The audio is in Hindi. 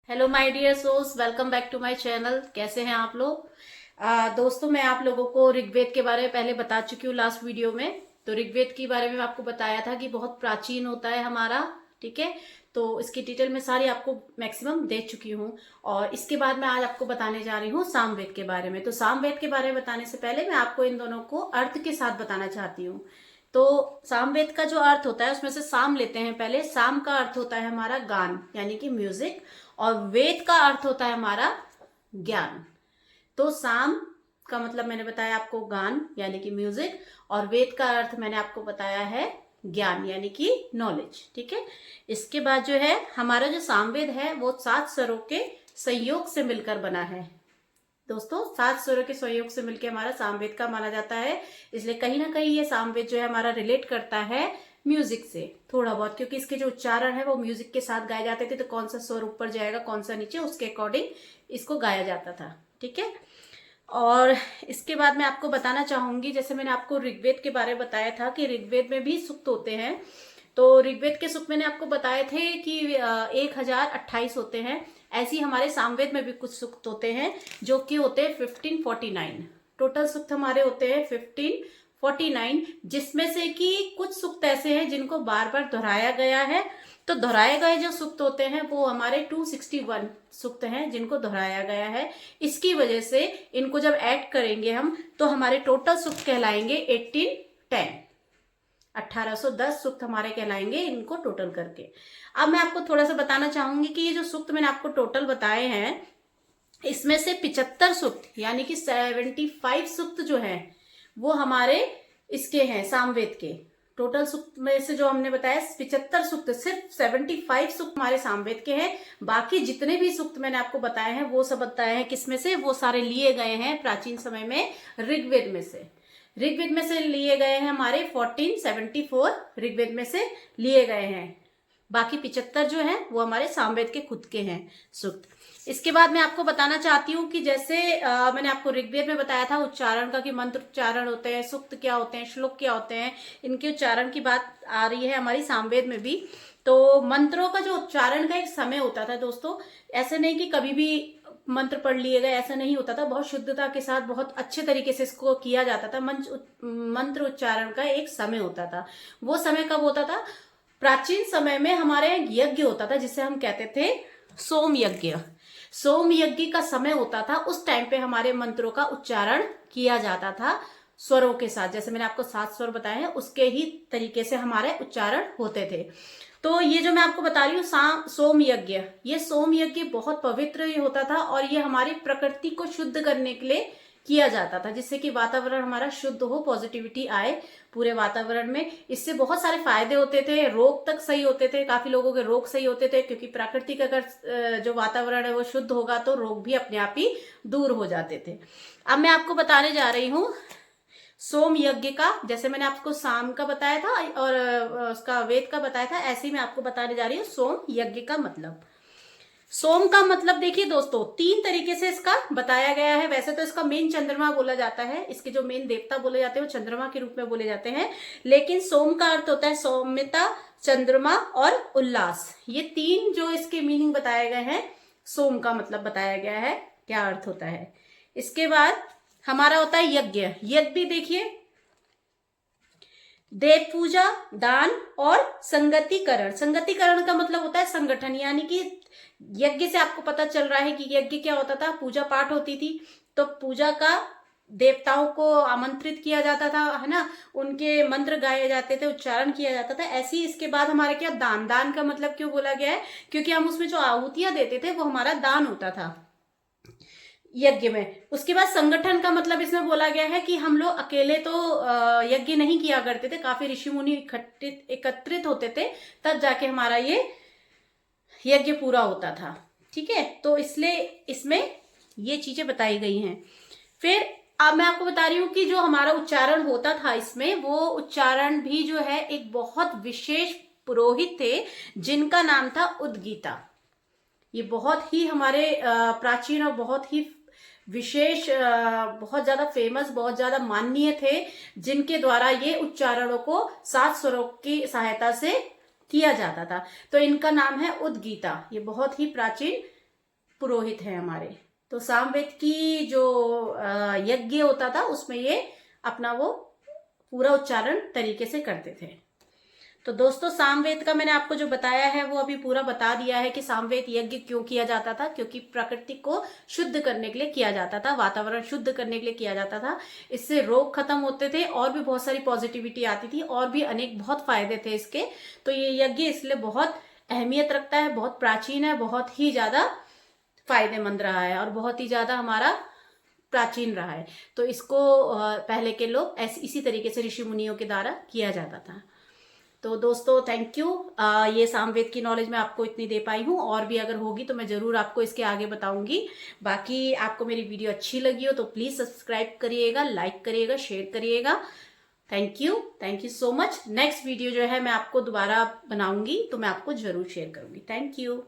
Hello my dear souls, welcome back to my channel. कैसे हैं आप लोग? दोस्तों, मैं आप लोगों को ऋग्वेद के बारे में पहले बता चुकी हूँ लास्ट वीडियो में। तो ऋग्वेद के बारे में आपको बताया था कि बहुत प्राचीन होता है हमारा, ठीक है। तो इसकी डिटेल में सारी आपको मैक्सिमम दे चुकी हूँ। और इसके बाद मैं आज आपको बताने जा रही हूँ सामवेद के बारे में। तो सामवेद के बारे में बताने से पहले मैं आपको इन दोनों को अर्थ के साथ बताना चाहती हूँ। तो सामवेद का जो अर्थ होता है उसमें से साम लेते हैं पहले। साम का अर्थ होता है हमारा गान यानी कि म्यूजिक, और वेद का अर्थ होता है हमारा ज्ञान। तो साम का मतलब मैंने बताया आपको गान यानी कि म्यूजिक, और वेद का अर्थ मैंने आपको बताया है ज्ञान यानी कि नॉलेज, ठीक है। इसके बाद जो है हमारा जो सामवेद है वो 7 स्वरों के संयोग से मिलकर बना है। दोस्तों, 7 स्वरों के संयोग से मिलकर हमारा सामवेद का माना जाता है। इसलिए कहीं ना कहीं ये सामवेद जो है हमारा रिलेट करता है म्यूजिक से थोड़ा बहुत, क्योंकि इसके जो उच्चारण है वो म्यूजिक के साथ गाए जाते थे। तो कौन सा स्वर ऊपर जाएगा कौन सा नीचे, उसके अकॉर्डिंग इसको गाया जाता था, ठीक है। और इसके बाद मैं आपको बताना चाहूंगी, जैसे मैंने आपको ऋग्वेद के बारे में बताया था कि ऋग्वेद में भी सूक्त होते हैं। तो ऋग्वेद के सूक्त मैंने आपको बताए थे कि 1028 होते हैं। ऐसे ही हमारे सामवेद में भी कुछ सूक्त होते हैं जो कि होते हैं 1549। टोटल सूक्त हमारे होते हैं 1549, जिसमें से कि कुछ सूक्त ऐसे हैं जिनको बार बार दोहराया गया है। तो दोहराए गए जो सूक्त होते हैं वो हमारे 261 सूक्त हैं जिनको दोहराया गया है। इसकी वजह से इनको जब ऐड करेंगे हम तो हमारे टोटल सूक्त कहलाएंगे 1810। 1810 सूक्त हमारे कहलाएंगे इनको टोटल करके। अब मैं आपको थोड़ा सा बताना चाहूंगी कि ये जो सूक्त मैंने आपको टोटल बताए हैं इसमें से 75 सूक्त यानी कि 75 सूक्त जो है वो हमारे इसके हैं सामवेद के। टोटल सूक्त में से जो हमने बताया 75 सूक्त, सिर्फ 75 सूक्त हमारे सामवेद के हैं। बाकी जितने भी सूक्त मैंने आपको बताए हैं वो सब बताए हैं किसमें से, वो सारे लिए गए हैं प्राचीन समय में ऋग्वेद में से। ऋग्वेद में से लिए गए हैं हमारे 1474 ऋग्वेद में से लिए गए हैं। बाकी 75 जो है वो हमारे सामवेद के खुद के हैं सूक्त। इसके बाद मैं आपको बताना चाहती हूँ कि जैसे मैंने आपको ऋग्वेद में बताया था उच्चारण का कि मंत्र उच्चारण होते हैं, सूक्त क्या होते हैं, श्लोक क्या होते हैं, इनके उच्चारण की बात आ रही है हमारी सामवेद में भी। तो मंत्रों का जो उच्चारण का एक समय होता था दोस्तों, ऐसे नहीं कि कभी भी मंत्र पढ़ लिए गए, ऐसा नहीं होता था। बहुत शुद्धता के साथ बहुत अच्छे तरीके से इसको किया जाता था। मंत्र उच्चारण का एक समय होता था। वो समय कब होता था? प्राचीन समय में हमारे यज्ञ होता था जिसे हम कहते थे सोम यज्ञ। सोम यज्ञ का समय होता था, उस टाइम पे हमारे मंत्रों का उच्चारण किया जाता था स्वरों के साथ। जैसे मैंने आपको 7 स्वर बताए हैं उसके ही तरीके से हमारे उच्चारण होते थे। तो ये जो मैं आपको बता रही हूँ सोम यज्ञ, ये सोम यज्ञ बहुत पवित्र होता था और ये हमारी प्रकृति को शुद्ध करने के लिए किया जाता था, जिससे कि वातावरण हमारा शुद्ध हो, पॉजिटिविटी आए पूरे वातावरण में। इससे बहुत सारे फायदे होते थे, रोग तक सही होते थे, काफी लोगों के रोग सही होते थे, क्योंकि प्राकृतिक अगर जो वातावरण है वो शुद्ध होगा तो रोग भी अपने आप ही दूर हो जाते थे। अब मैं आपको बताने जा रही हूँ सोम यज्ञ का। जैसे मैंने आपको साम का बताया था और उसका वेद का बताया था, ऐसे ही मैं आपको बताने जा रही हूँ सोम यज्ञ का मतलब। सोम का मतलब देखिए दोस्तों, 3 तरीके से इसका बताया गया है। वैसे तो इसका मेन चंद्रमा बोला जाता है, इसके जो मेन देवता बोले जाते हैं वो चंद्रमा के रूप में बोले जाते हैं। लेकिन सोम का अर्थ होता है सौम्यता, चंद्रमा और उल्लास। ये 3 जो इसके मीनिंग बताए गए हैं, सोम का मतलब बताया गया है क्या अर्थ होता है। इसके बाद हमारा होता है यज्ञ। यज्ञ भी देखिए, देव पूजा, दान और संगतिकरण। संगतिकरण का मतलब होता है संगठन, यानी कि यज्ञ से आपको पता चल रहा है कि यज्ञ क्या होता था। पूजा पाठ होती थी, तो पूजा का देवताओं को आमंत्रित किया जाता था, है ना, उनके मंत्र गाए जाते थे, उच्चारण किया जाता था। ऐसे ही इसके बाद हमारा क्या, दान। दान का मतलब क्यों बोला गया है? क्योंकि हम उसमें जो आहुतियां देते थे वो हमारा दान होता था यज्ञ में। उसके बाद संगठन का मतलब इसमें बोला गया है कि हम लोग अकेले तो यज्ञ नहीं किया करते थे, काफी ऋषि मुनि एकत्रित होते थे, तब जाके हमारा ये यज्ञ पूरा होता था, ठीक है। तो इसलिए इसमें ये चीजें बताई गई हैं। फिर अब मैं आपको बता रही हूँ कि जो हमारा उच्चारण होता था इसमें, वो उच्चारण भी जो है एक बहुत विशेष पुरोहित थे जिनका नाम था उद्गीता। ये बहुत ही हमारे प्राचीन और बहुत ही विशेष, बहुत ज्यादा फेमस, बहुत ज्यादा माननीय थे, जिनके द्वारा ये उच्चारणों को 7 स्वरों की सहायता से किया जाता था। तो इनका नाम है उद्गीता। ये बहुत ही प्राचीन पुरोहित हैं हमारे। तो सामवेद की जो यज्ञ होता था उसमें ये अपना वो पूरा उच्चारण तरीके से करते थे। तो दोस्तों सामवेद का मैंने आपको जो बताया है वो अभी पूरा बता दिया है कि सामवेद यज्ञ क्यों किया जाता था। क्योंकि प्रकृति को शुद्ध करने के लिए किया जाता था, वातावरण शुद्ध करने के लिए किया जाता था। इससे रोग खत्म होते थे और भी बहुत सारी पॉजिटिविटी आती थी और भी अनेक बहुत फायदे थे इसके। तो ये यज्ञ इसलिए बहुत अहमियत रखता है, बहुत प्राचीन है, बहुत ही ज्यादा फायदेमंद रहा है और बहुत ही ज्यादा हमारा प्राचीन रहा है। तो इसको पहले के लोग इसी तरीके से ऋषि मुनियों के द्वारा किया जाता था। तो दोस्तों थैंक यू। ये सामवेद की नॉलेज मैं आपको इतनी दे पाई हूँ, और भी अगर होगी तो मैं जरूर आपको इसके आगे बताऊंगी। बाकी आपको मेरी वीडियो अच्छी लगी हो तो प्लीज सब्सक्राइब करिएगा, लाइक करिएगा, शेयर करिएगा। Thank you so much. Next video जो है मैं आपको दोबारा बनाऊंगी तो मैं आपको जरूर शेयर करूंगी। Thank you.